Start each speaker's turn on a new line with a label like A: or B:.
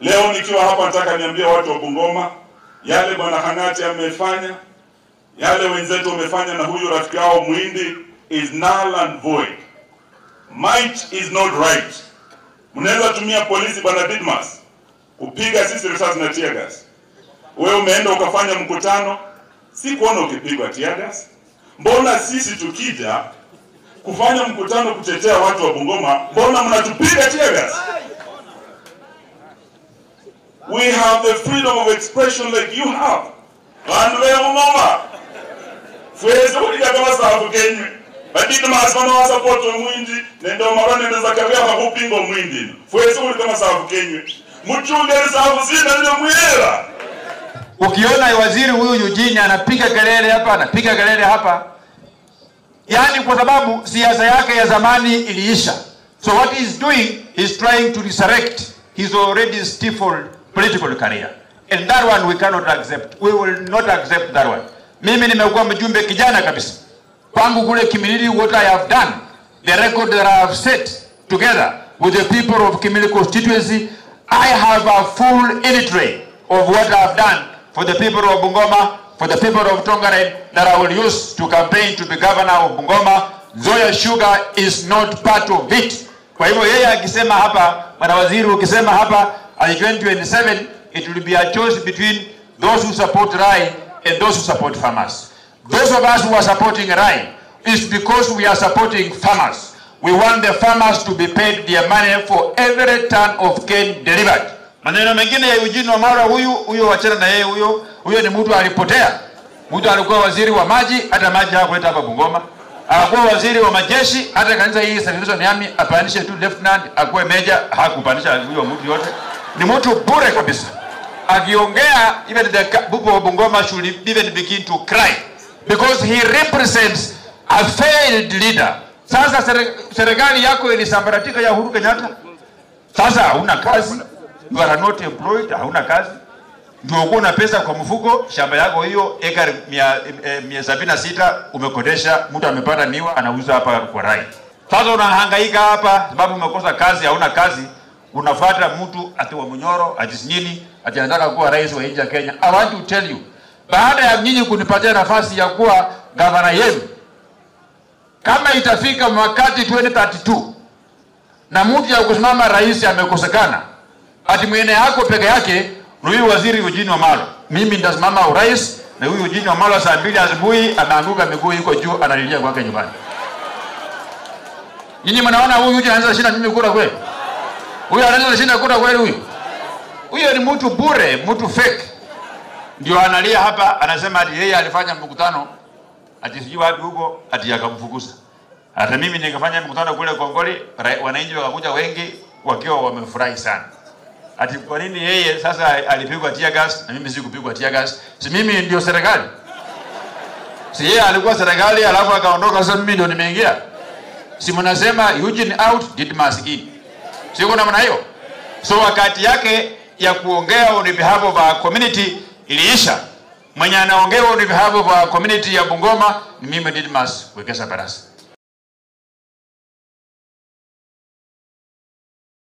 A: Leo nikiwa hapa nataka niambie watu wa Bungoma, yale bwana Hanati amefanya, yale wenzetu wamefanya na huyu rafiki yao Muhindi is null and void. Might is not right. Mnaweza tumia polisi bwana Didmas kupiga sisi risasi na tear gas. Wewe umeenda ukafanya mkutano, si kuona ukipigwa tear gas. Mbona sisi tukija kufanya mkutano kutetea watu wa Bungoma, mbona mnatupiga tear gas? We have the freedom of expression like you have. Bandu ya Bungoma. Fuwezi kuliga kama sababu Kenya. Badidi maasmano wa support Muhindi, nendo marone neza kawea kakupingo Muhindi. Fuwezi kuliga kama sababu Kenya. Mchunge sababu zina ndio mwela.
B: Ukiona waziri huyu Eugene anapiga kelele hapa, anapiga kelele hapa, yani kwa sababu siasa yake ya zamani iliisha. So what he's doing is trying to resurrect his already stifled political career. And that one we cannot accept. We will not accept that one. Mimi nimekuwa mjumbe kijana kabisa. Kwangu kule Kimilili, what I have done, the record that I have set together with the people of Kimilili constituency, I have a full inventory of what I have done for the people of Bungoma, for the people of Tongaren, that I will use to campaign to be governor of Bungoma. Nzoia Sugar is not part of it. Kwa hivyo yeye akisema hapa, bwana waziri ukisema hapa, in 2027, it will be a choice between those who support Rai and those who support farmers. Those of us who are supporting Rai is because we are supporting farmers. We want the farmers to be paid their money for every ton of cane delivered. Maneno mengine ya Eugene Wamalwa huyo wachana na yeye huyo ni mtu alipotea. Mtu alikuwa waziri wa maji, hata maji hakuleta hapa Bungoma. Alikuwa waziri wa majeshi, hata kanisa hii Salvation Army apandishe tu lieutenant, akuwe major, hakupandisha huyo mtu yote. Ni mtu bure kabisa. Akiongea, even the people of Bungoma should even begin to cry, because he represents a failed leader. Sasa serikali yako ilisambaratika ya Uhuru Kenyatta. Sasa hauna kazi, you are not employed, hauna kazi. Ndio uko na pesa kwa mfuko, shamba yako hiyo eka 176 umekodesha, mtu amepata miwa anauza hapa kwa Rai. Sasa unahangaika hapa sababu umekosa kazi, hauna kazi. Unafuata mtu ati wa Munyoro, ati nini, ati anataka kuwa rais wa nchi ya Kenya. I want to tell you, baada ya nyinyi kunipatia nafasi ya kuwa gavana yenu, kama itafika wakati 2032 na mtu ya kusimama rais amekosekana, ati mwene yako peke yake, huyu waziri Eugene Wamalwa, mimi ndasimama urais, na huyu Eugene Wamalwa saa 2 asubuhi anaanguka miguu yuko juu analilia kwake nyumbani. Nyinyi mnaona huyu anaanza shida mimi kura kweli? Huyu anaanza shida kura kweli huyu? Huyo ni mtu bure, mtu fake. Ndio analia hapa, anasema ati yeye alifanya mkutano ati sijui wapi huko, ati akamfukuza. Hata mimi nikafanya mkutano kule Kongoli, wananchi wakakuja wengi wakiwa wamefurahi sana. Ati kwa nini yeye sasa alipigwa tear gas na mimi sikupigwa tear gas? Si mimi ndio serikali? Si yeye alikuwa serikali alafu akaondoka, sasa mimi ndio nimeingia? Si mnasema Eugene out, Didmas in. Sio namna hiyo? So wakati yake ya kuongea on behalf of our community iliisha. Mwenye anaongea on behalf of our community ya Bungoma ni mimi Didmas Wekesa Barasa.